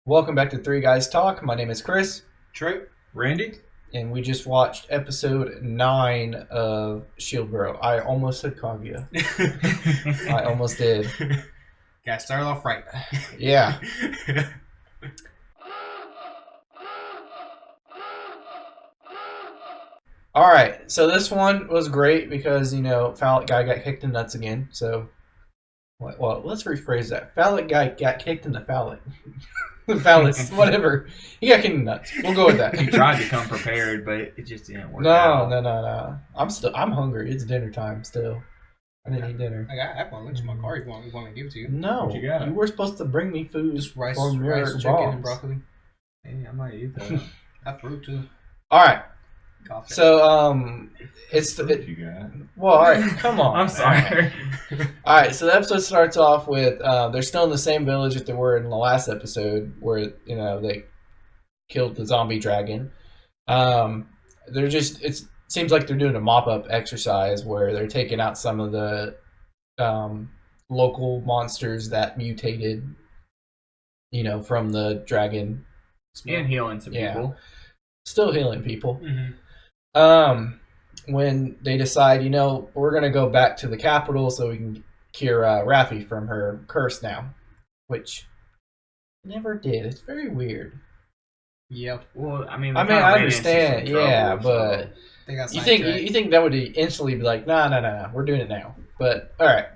Welcome back to Three Guys Talk. My name is Chris, True. Randy? and we just watched episode 9 of Shield Bro. I almost said Kaguya. I almost did. Got started off right. Yeah. All right. So this one was great because, Phallic guy got kicked in the nuts again. So, well, let's rephrase that. Phallic guy got kicked in the phallic. The phallus, whatever. He got kicked in the nuts. We'll go with that. He tried to come prepared, but it just didn't work No. out. I'm hungry. It's dinner time still. I didn't eat dinner. I got apple lunch in my car. You want me to give it to you? No, What you got? you were supposed to bring me food. Just rice, from your chicken, boss. and broccoli. Hey, I might eat that. Have fruit too. All right. Coffee. So it's What you got? well. All right, come on. I'm sorry. All right, so the episode starts off with they're still in the same village that they were in the last episode, where they killed the zombie dragon. It seems like they're doing a mop up exercise where they're taking out some of the local monsters that mutated, from the dragon. And healing some Yeah. people. Still healing people. Mm-hmm. When they decide, we're gonna go back to the capital so we can cure Raffi from her curse now, which never did. It's very weird. Yep. Well, I mean, I understand, yeah, but They got you sidetracked. think that would instantly be like, no, we're doing it now. But all right.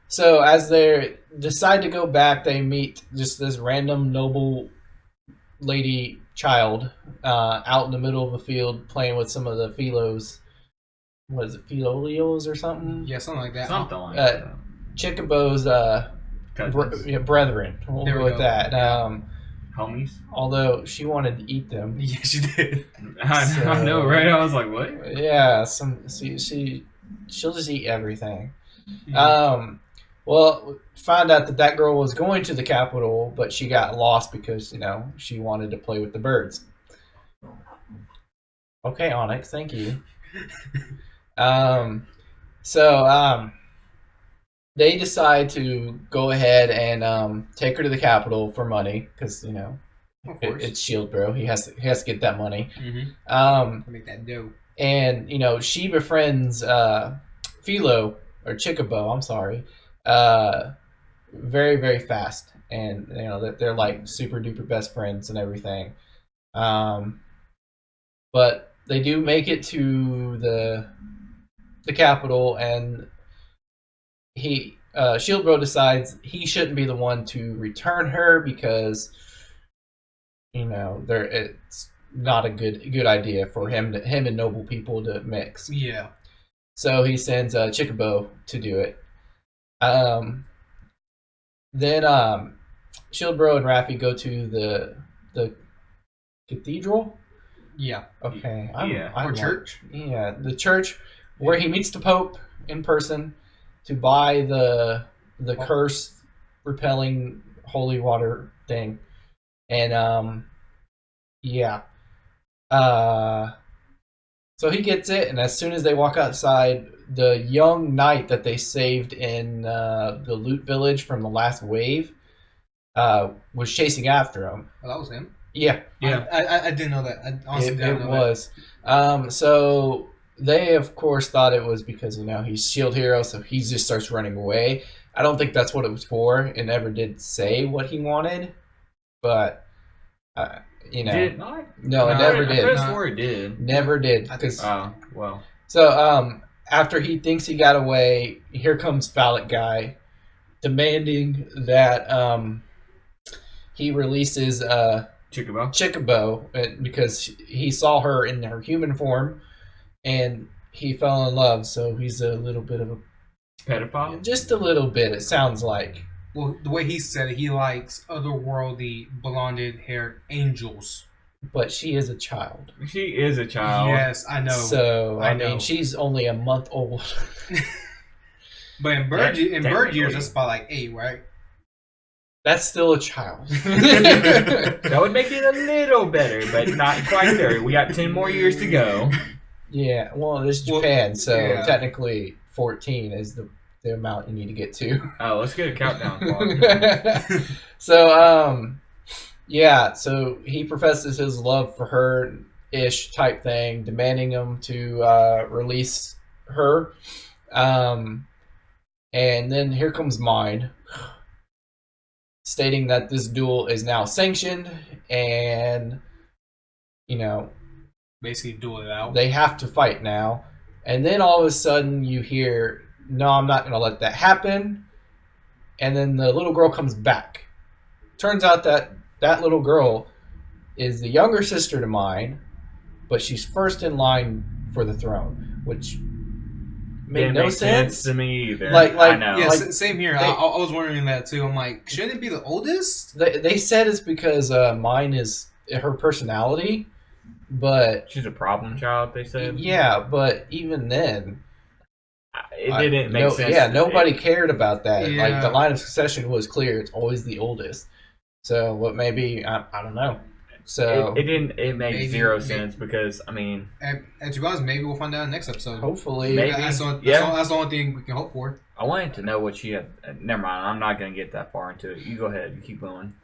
So as they decide to go back, they meet just this random noble lady child out in the middle of a field playing with some of the philos. What is it, philolios or something? Yeah, something like that. Something like Uh, that. Chicabo's Cousins. brethren. We'll There go we with go. that. Homies. Although she wanted to eat them. Yeah, she did. I know, right? I was like, what? Yeah, she'll just eat everything. Mhm. Well, found out that girl was going to the capital, but she got lost because she wanted to play with the birds. Okay, Onyx, thank you. So they decide to go ahead and take her to the capital for money because Of course. it's Shield Bro. He has to get that money. Mm-hmm. Make that dough. And she befriends Philo or Chickabo. I'm sorry, very very fast, and that they're like super duper best friends and everything. But they do make it to the capital, and Shield Bro decides he shouldn't be the one to return her because it's not a good idea for him and noble people to mix. Yeah. So he sends Chickabo to do it. Then Shield Bro and Raffi go to the cathedral. Yeah. Okay. Yeah. Or church. Yeah, the church where he meets the Pope in person to buy the curse repelling holy water thing. And yeah. So he gets it, and as soon as they walk outside, the young knight that they saved in the loot village from the last wave was chasing after him. Oh, that was him. Yeah, Yeah. I didn't know that. I honestly it didn't know was. So they, of course, thought it was because he's Shield Hero, so he just starts running away. I don't think that's what it was for. It never did say what he wanted, but Did it not? no, it No, never I did. could have swore it did. Never did. I think 'Cause- Oh, well. So after he thinks he got away, here comes Phallic Guy, demanding that he releases Chickabo. Chickabo because he saw her in her human form, and he fell in love. So he's a little bit of Pedophile? just a little bit. It sounds like. Well, the way he said it, he likes otherworldly, blonded-haired angels. But she is a child. She is a child. Yes, I know. So I I mean, know. she's only a month old. But in bird years, technically. that's about like 8, right? That's still a child. That would make it a little better, but not quite there. We got 10 more years to go. Yeah, well, this is Well, Japan, so yeah. technically 14 is the amount you need to get to. Oh, let's get a countdown clock. So yeah, so he professes his love for her ish type thing, demanding him to release her. Um, and then here comes Mine, stating that this duel is now sanctioned, and you know Basically, duel it out. they have to fight now. And then all of a sudden you hear, "No, I'm not going to let that happen." And then the little girl comes back. Turns out that that little girl is the younger sister to Mine, but she's first in line for the throne, which made Didn't no make sense. to me either. Like- I know. Yeah, like, same here. they- I was wondering that too. I'm like, shouldn't it be the oldest? They said it's because Mine is her personality, but She's a problem child, they said. yeah, but even then, It didn't make sense. Yeah, nobody cared about that. Like Yeah. the line of succession was clear; it's always the oldest. So, what maybe I don't know. So It didn't. It made Maybe- zero maybe- sense because I mean, And to be honest, maybe we'll find out in the next episode. hopefully, Maybe. That's Yeah. the only thing we can hope for. I wanted to know what she had. Never mind. I'm not gonna get that far into it. You go ahead. You keep going.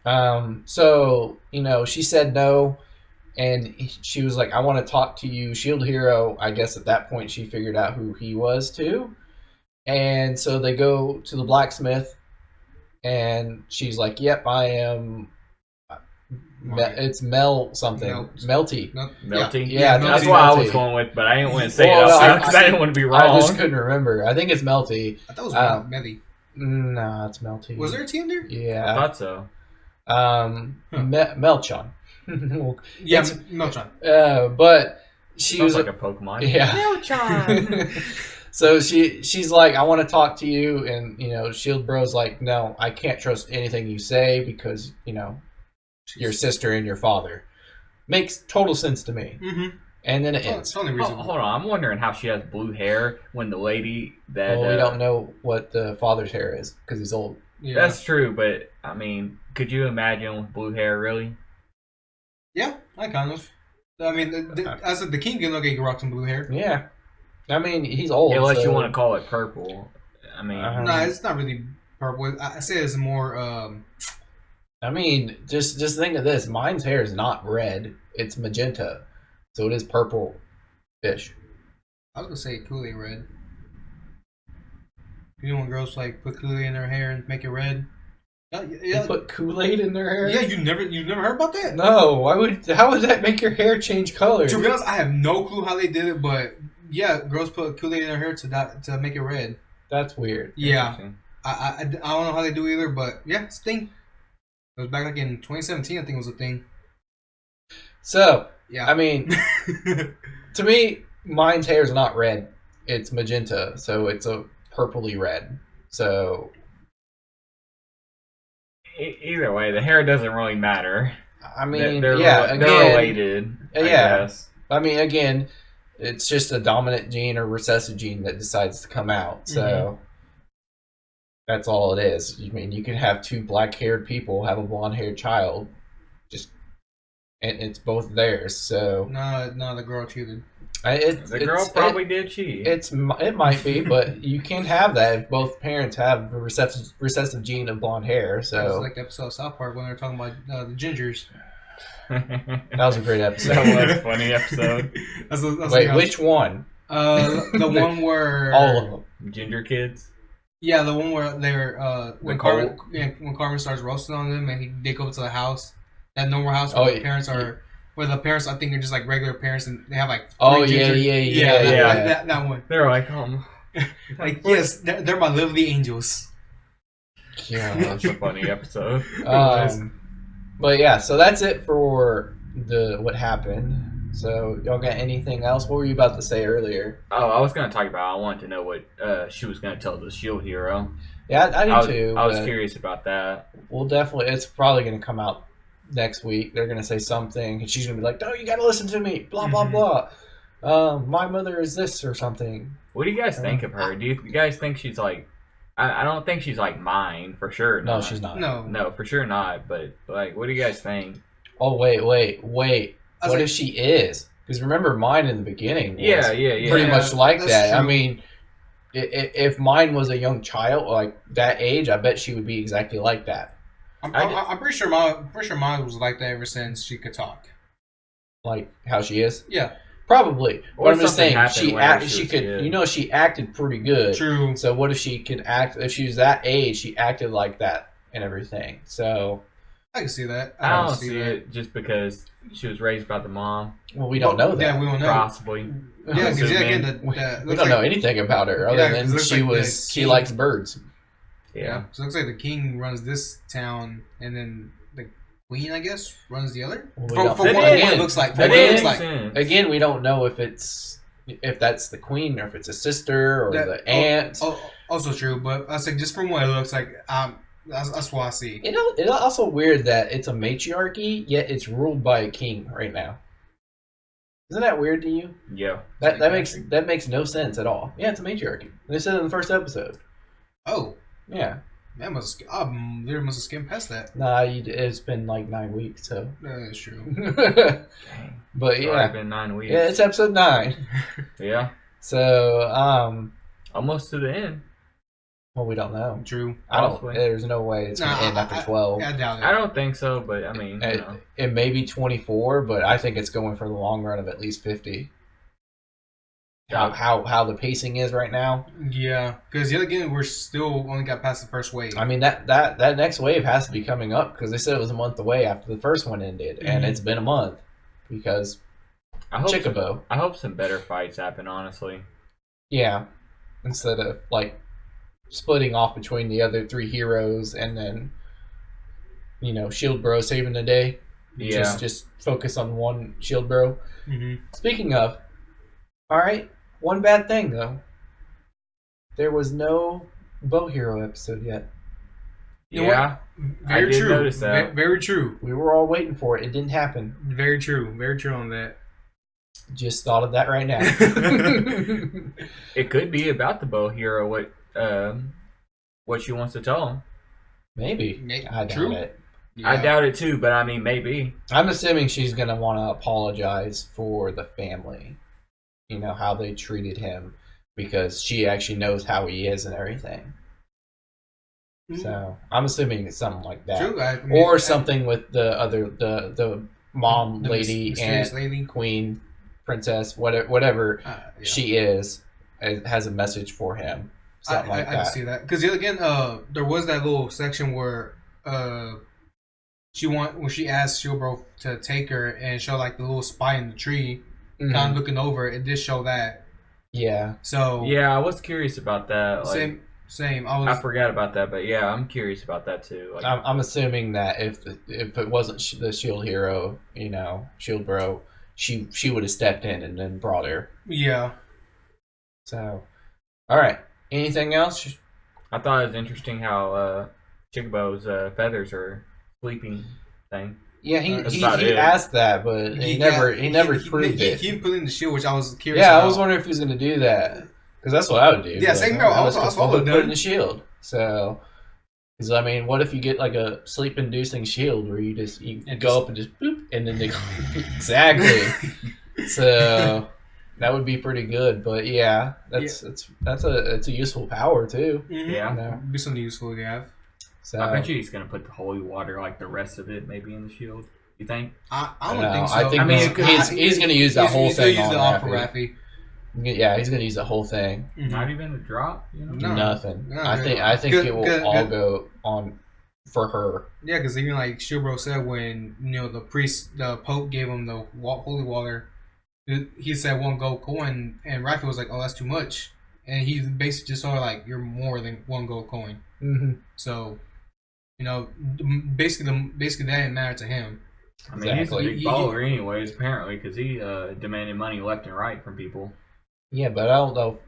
So she said no, and she was like, "I want to talk to you, Shield Hero." I guess at that point she figured out who he was too, and so they go to the blacksmith, and she's like, "Yep, I am." It's Mel something. Melty. Melty. Yeah, that's Melty. what I was Melty. going with, but I didn't want to say Well, it out I- because I didn't want to be I wrong. just couldn't remember. I think it's Melty. I thought it was Uh, Melly. Nah, it's Melty. Was there a team there? I Yeah. thought so. Melchon. Yeah, It's- Melchon. But she Sounds was like a Pokemon. yeah. Melchon. So she's like, "I want to talk to you," and Shield Bro's like, "No, I can't trust anything you say because your sister and your father." Makes total sense to me. Mm-hmm. And then it It's ends. only Hold reasonable. on, I'm wondering how she has blue hair when the lady that Well, we don't know what the father's hair is because he's old. Yeah. That's true, but I mean, could you imagine with blue hair really? Yeah, I kind of. I mean, as the king can look like he rocks some blue hair. Yeah, I mean he's old. Unless so- you want to call it purple. I mean, Nah, it's not really purple. I say it's more. I mean, just think of this. Mine's hair is not red; it's magenta, so it is purple-ish. I was gonna say Kool-Aid red. You know when girls like put Kool-Aid in their hair and make it red? Yeah, They yeah, put Kool-Aid in their hair. yeah. You never heard about that? No, why would? How would that make your hair change color? To be honest, I have no clue how they did it, but yeah, girls put Kool-Aid in their hair to make it red. That's weird. Yeah, interesting. I don't know how they do either, but yeah, it's a thing. It was back like in 2017, I think it was a thing. So, Yeah. I mean, to me, mine's hair is not red; it's magenta, so it's a purpley red. So, Either way, the hair doesn't really matter. I mean, they're yeah, they're again, related. I yeah. guess. I mean, again, it's just a dominant gene or recessive gene that decides to come out. So that's all it is. I mean, you can have two black-haired people have a blonde-haired child, and it's both theirs. So no, the girl cheated. The girl probably did cheat. it might be, but you can have that if both parents have a recessive gene of blonde hair. It's So like the episode of South Park when they were talking about the gingers. that was a great episode. That was a funny episode. That's Wait, which one? the one where All of them. Ginger kids. Yeah, the one where they're when Nicole? Carmen starts roasting on them and they go to the house, that normal house Oh, where the yeah. parents are, where the parents I think they're just like regular parents and they have like Oh, three yeah, ginger- yeah. that one. They're like, Like yes, they're my lovely angels. Yeah. that's a funny episode. But yeah, so that's it for what happened. So y'all got anything else? What were you about to say earlier? Oh, I was gonna talk about. I wanted to know what she was gonna tell the Shield Hero. Yeah, I I was, do too. I was but curious about that. We'll definitely. It's probably going to come out next week. They're going to say something, and she's going to be like, "No, you got to listen to me." Blah blah blah. My mother is this or something. What do you guys think of her? Do you guys think she's like? I don't think she's like mine for sure. No, not. she's not. No, for sure not. But like, what do you guys think? Oh wait. I was What like- if she is? Because remember, mine in the beginning was Yeah. pretty much like that's that. I true. mean, if mine was a young child like that age, I bet she would be exactly like that. I'm pretty sure mine was like that ever since she could talk. Like how she is. Yeah, Probably. Or But I'm just something saying happened she whenever she was could. a kid. You know, she acted pretty good. true. So what if she could act? If she was that age, she acted like that and everything. So I can see that. I can don't see it just because she was raised by the mom, well, we don't know that. Yeah, we don't know. possibly. Yeah, because Assuming. again, We looks don't know like- anything about her other Yeah, 'cause it than looks she like was. the She king- likes birds. Yeah. So it looks like the king runs this town, and then the queen, I guess, runs the other. Well, we For don't- what Again, it looks like. For that what it is- looks like. sense. Again, we don't know if that's the queen or if it's a sister or That- the aunt. Also true, but I was like, just from what it looks like, that's what I see. It's also weird that it's a matriarchy, yet it's ruled by a king right now. Isn't that weird to you? Yeah. That makes no sense at all. Yeah, it's a matriarchy. They said it in the first episode. Oh, Yeah. that must literally must have skimmed past that. Nah, it's been like 9 weeks, so. That is true. But Dang. It's already yeah, been 9 weeks. yeah, it's episode 9. Yeah. So Almost to the end. well, we don't know. True. Possibly. There's no way it's gonna Nah, end after 12. I doubt it. I don't think so, but I mean, you know. It may be 24, but I think it's going for the long run of at least 50. How the pacing is right now. Yeah, because yet again, we're still only got past the first wave. I mean that next wave has to be coming up because they said it was a month away after the first one ended, and Mhm. it's been a month because I hope Chickabo. I hope some better fights happen, honestly. Yeah, instead of like splitting off between the other 3 heroes and then Shield Bro saving the day. Yeah. Just focus on one Shield Bro. hmm Speaking of, all right, one bad thing though. There was no Bow Hero episode yet. You know Yeah. Very I did true. notice that. Very true. We were all waiting for it. It didn't happen. Very true. Very true on that. Just thought of that right now. It could be about the bow hero, what she wants to tell him. Maybe. I doubt True. it. I Yeah. doubt it too, but I mean, maybe. I'm assuming she's going to want to apologize for the family. How they treated him. Because she actually knows how he is and everything. So, I'm assuming it's something like that. True. Or something with the mom the lady mysterious and lady. queen, princess, whatever Yeah. she is, has a message for him. Something like I that. can see that because again, there was that little section where when she asked Shieldbro to take her and show like the little spy in the tree, Mhm. kind of looking over. It did show that. Yeah. So Yeah, I was curious about that. Like, same. I forgot about that, but yeah, I'm curious about that too. Like, I'm assuming that if it wasn't the Shield Hero, Shield Bro, she would have stepped in and then brought her. Yeah. So, all right. Anything else? I thought it was interesting how Chickabo's feathers are sleeping thing. Yeah, he That's about it. asked that, but he never proved it. He put in the shield, which I was curious. Yeah, about. I was wondering if he was going to do that because that's what I would do. Yeah, But same here. I was just what I would've put it in done. the shield. So, because I mean, what if you get like a sleep-inducing shield where you And go up and just boop, and then they exactly. So that would be pretty good. But yeah, it's a useful power too. Mhm. Yeah. Be something useful to have. So I bet you he's gonna put the holy water like the rest of it maybe in the shield. You think? I I don't don't think so. I think I mean, he's going to use that whole he's gonna thing use on the off for Raffi. Raffi. Yeah, he's going to use the whole thing. Mhm. Not even a drop. You know? No. Nothing. No, I think good, it will good, all good. go on for her. Yeah, because even like Shieldbro said when the Pope gave him the holy water, he said 1 gold coin, and Raffi was like, "Oh, that's too much," and he basically just told her like, "You're more than 1 gold coin." Mm-hmm. So, basically that didn't matter to him. I mean, Exactly. he's a big baller anyways, apparently, because he demanded money left and right from people. Yeah, but I don't know if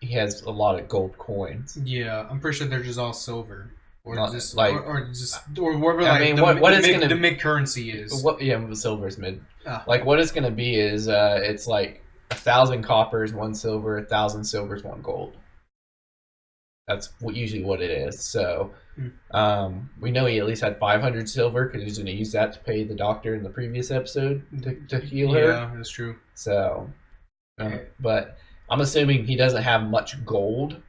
he has a lot of gold coins. Yeah, I'm pretty sure they're just all silver, or Not just like- or whatever. I Like mean, the, what the it's mid, gonna- the mid currency is. What? Yeah, silver's mid. Ah. Like what it's gonna be is it's like 1,000 coppers, 1 silver, 1,000 silvers, 1 gold. That's usually what it is. So, we know he at least had 500 silver because he's gonna use that to pay the doctor in the previous episode to heal her. Yeah, that's true. So, but I'm assuming he doesn't have much gold,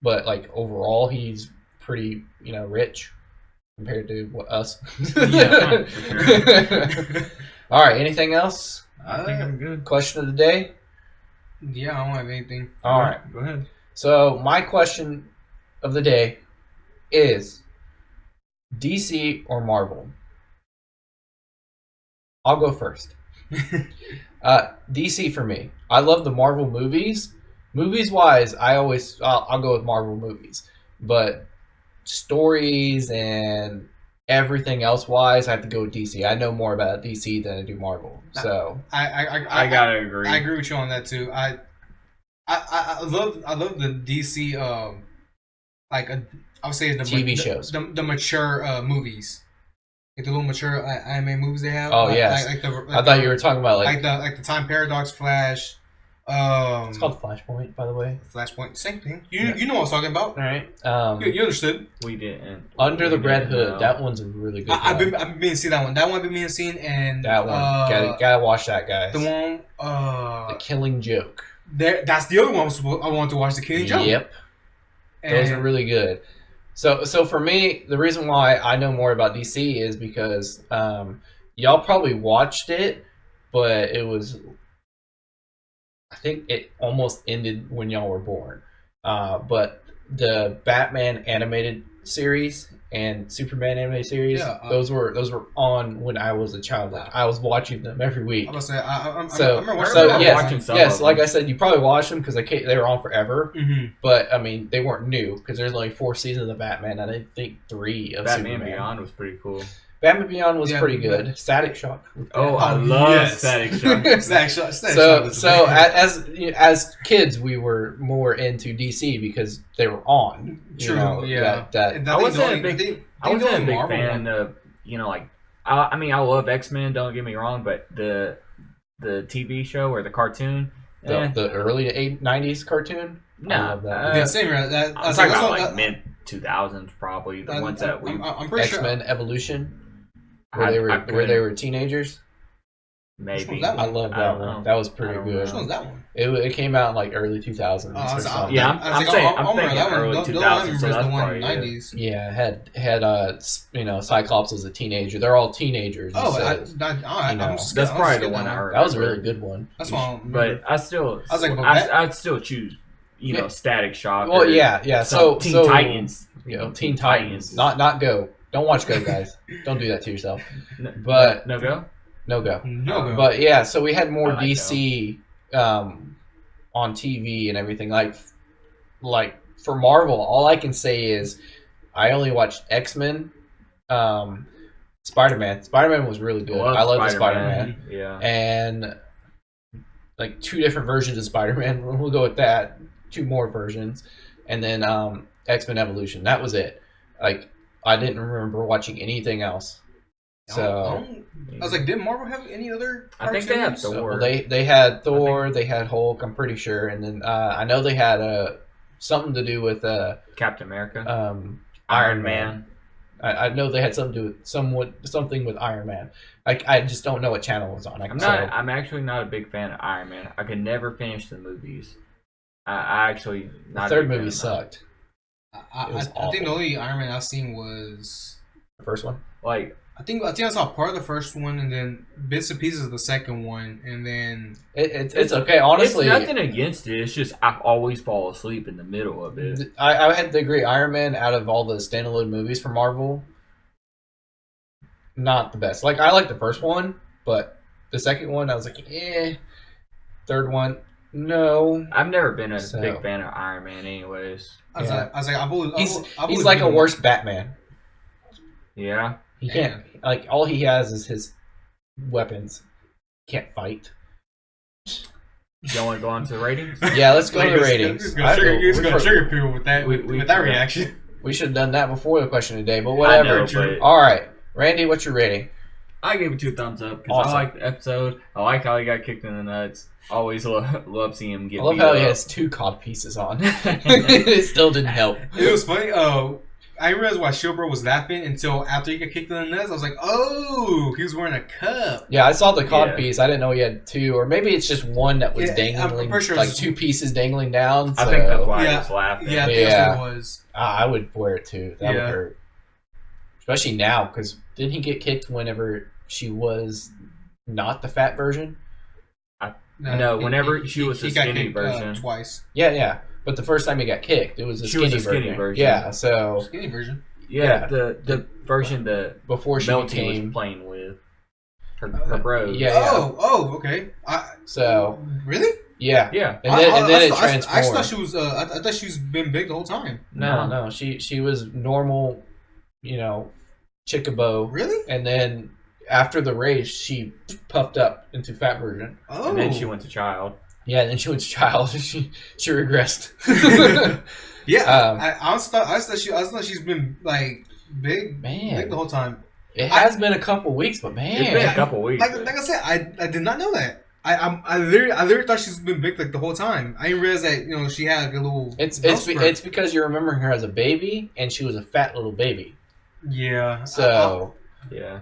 but like overall he's pretty, rich. compared to us. Yeah. All right. Anything else? I think I'm good. Question of the day. Yeah, I don't have anything. All right. Go ahead. So my question of the day is DC or Marvel? I'll go first. DC for me. I love the Marvel movies. Movies wise, I'll go with Marvel movies. But stories and everything else wise, I have to go with DC. I know more about DC than I do Marvel. So I gotta agree. I agree with you on that too. I love the DC I would say the TV shows. the mature movies. Like the little mature anime movies they have. Oh yes, I thought you were talking about like the Time Paradox, Flash. It's called Flashpoint, by the way. Flashpoint, same thing. You know what I was talking about. All right. You understood. We didn't. Under the We Red didn't Hood. know. That one's a really good. I've been meaning to see that one. That one I've been meaning to see, and That one. Gotta watch that, guys. the one The Killing Joke. that's the other one I wanted to watch, The Killing Joke. Yep. Those are And- really good. So for me, the reason why I know more about DC is because y'all probably watched it, but it was, I think it almost ended when y'all were born. But the Batman animated series and Superman animated series, Yeah, those were on when I was a child. Like I was watching them every week. I was gonna say I So, remember watching so that yes, watching some yes, of like them. I said, you probably watched them because they were on forever. Mm-hmm. But I mean, they weren't new because there's only 4 seasons of Batman. And I think 3 of Batman Superman. Beyond was pretty cool. Batman Beyond was Yeah, pretty but- good. Static Shock. Oh, I Oh, love yes. Static Shock. So as kids, we were more into DC because they were on. you True, know, yeah. That I wasn't a big fan of. of, like, I mean, I love X-Men, don't get me wrong, but the TV show or the cartoon, the early 90s cartoon. I nah. love that. Yeah, same here. That, I'm talking about, like, mid-2000s, probably, the ones that we... I'm pretty sure. X-Men Evolution, I where couldn't- they were teenagers. Maybe. that I love I that don't one. know. That was pretty I don't good. know. Which one's that one? It came out in like early 2000s. I or was- something. Yeah, I was I'm saying- I'll I'm remember thinking that one. early The one I 2000s, remember so is the that's one probably it. 90s. Yeah, had Cyclops as a teenager. They're all teenagers. Oh, so That's probably the one I heard. that was a really good one. That's why. But I still... I was like, but I'd still choose, Yeah. Static Shock. Well, or yeah. some So Teen Titans. You know, Teen Titans. Not Go. Don't watch Go, guys. Don't do that to yourself. N- But no go? no Go. No, But yeah, so we had more I like DC on TV and everything. Like for Marvel, all I can say is I only watched X-Men, Spider-Man. Spider-Man was really good. I love the Spider-Man. Yeah. And like 2 different versions of Spider-Man. We'll go with that. 2 more versions, and then X-Men Evolution. That was it. Like I didn't remember watching anything else. So I was like, did Marvel have any other? I think they have cartoons? Thor. they had Thor. They had Hulk. I'm pretty sure, and then I know they had something to do with Captain America. Iron Man. I know they had something to do with something with Iron Man. I just don't know what channel it was on. I'm actually not a big fan of Iron Man. I could never finish the movies. I actually The not. third a big movie fan of sucked. I It was think the awful. only Iron Man I've seen was. The first one. them. Like I think I saw part of the first one, and then bits and pieces of the second one, and then It's okay. Honestly, it's nothing against it. It's just I always fall asleep in the middle of it. I had to agree. Iron Man, out of all the standalone movies from Marvel, not the best. Like I like the first one, but the second one I was like, eh. Third one, no. I've never been a So- big fan of Iron Man, anyways. I was Yeah. like, I've always He's like a been- worse Batman. Yeah. He can't like all he has is his weapons. Can't fight. You want to go on to the ratings? Yeah, let's go to the He's ratings. gonna We- trigger people with that we with that forgot. reaction. We should have done that before the question today, but I whatever. know, True. but All right, Randy, what's your rating? I gave it 2 thumbs up because Awesome. I like the episode. I like how he got kicked in the nuts. Always love seeing him get I love beat how he up. has 2 cod pieces on. It still didn't help. It was funny. I realized why Showbro was laughing until after he got kicked in the nuts. I was like, oh, he was wearing a cup. Yeah, I saw the cod Yeah. piece. I didn't know he had 2, or maybe it's just one that was Yeah, dangling, I'm pretty sure like it's- 2 pieces dangling down. So I think that's why Yeah. I was laughing. Yeah, I think Yeah. that's what it was. I would wear it too. That Yeah. would hurt. especially now, because didn't he get kicked whenever she was not the fat version? No, whenever she was the got skinny kicked, version. twice. Yeah. But the first time he got kicked, it was the She skinny, was the skinny version. Yeah, so Skinny version. Yeah, the version that before she Melty became was playing with her bros. Yeah. Oh, okay. So Really? yeah, Yeah. and then it transformed. I thought she was. I thought she's been big the whole time. No, she was normal, Chickabo. Really? And then after the race, she puffed up into fat version. Oh. And then she went to child. Yeah, and then she went to child. she regressed. Yeah, Um, I thought she's been like big the whole time. It has been a couple weeks, but It's been a couple weeks. Like I said, I did not know that. I literally thought she's been big like the whole time. I didn't realize that she had like a little. It's because you're remembering her as a baby, and she was a fat little baby. Yeah. So Yeah.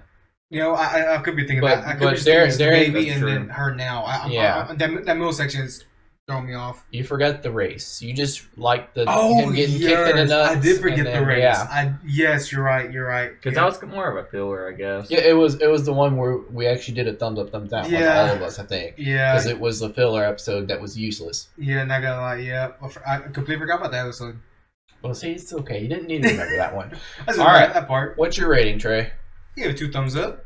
I could be thinking that. I could but be thinking as the there- baby that's and true. then her now. Yeah. That middle section is throwing me off. you forgot the race. You just like him getting kicked in the yes, nuts. I did forget and then- the race. Yeah. Yes, you're right. Because that was more of a filler, I guess. Yeah, it was the one where we actually did a thumbs up, thumbs down, like Yeah. all of us, I think, Yeah. because it was the filler episode that was useless. Yeah, not gonna lie. Yeah, I completely forgot about that episode. Well, see, it's okay. You didn't need to remember that one. I just All remember right. that part. What's your rating, Trey? Give it 2 thumbs up.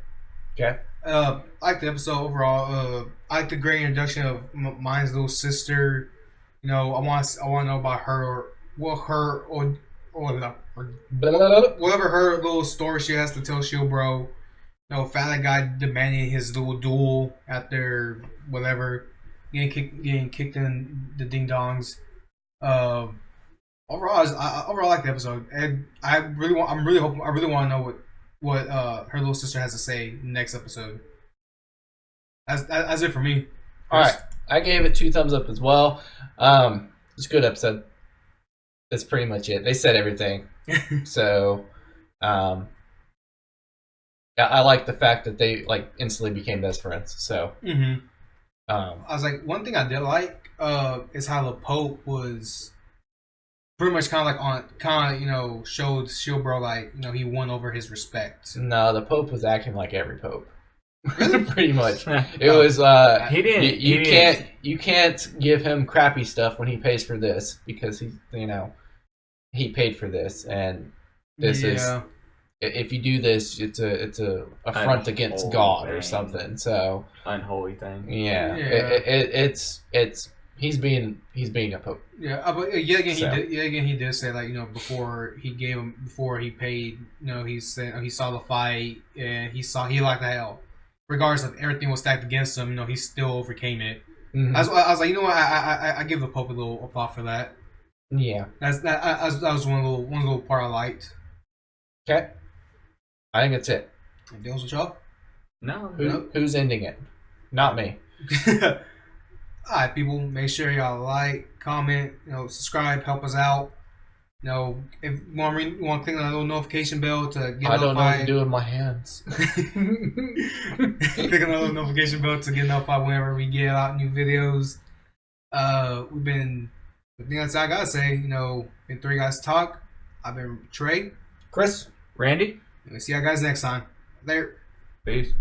Okay. I like the episode overall. I like the great introduction of Mine's little sister. I want to know about her, or whatever her little story she has to tell Shield Bro. Fat Guy demanding his little duel after whatever, getting kicked in the ding dongs. Overall, I like the episode, and I really want to know what her little sister has to say next episode. That's it for me. All right. I gave it 2 thumbs up as well. It's a good episode. That's pretty much it. They said everything. So, yeah, I like the fact that they instantly became best friends. So, I um, was like, one thing I did like is how the Pope was pretty much showed Shield Bro he won over his respect. no, the Pope was acting like every Pope. Pretty much. It Oh, was he didn't. you can't give him crappy stuff when he pays for this, because he paid for this, and this is, if you do this, it's a affront against God or something. So unholy thing. yeah. It's he's being a Pope. Yeah, but yet again, So. he did say before he paid, he said he saw the fight and he liked the hell. Regardless of everything was stacked against him, he still overcame it. Mhm. I was like, what, I give the Pope a little applause for that. Yeah. That was one little part I liked. Okay. I think that's it. Anything else with y'all? No. Who's ending it? Not me. Alright, people, make sure y'all like, comment, subscribe, help us out. If you want to click on that little notification bell to get I don't know what to notified. do with my hands. Click on that little notification bell to get notified whenever we get out new videos. The thing that's I gotta say, been 3 guys talk. I've been Trey. Chris? Randy? And we'll see y'all guys next time. Later. Peace.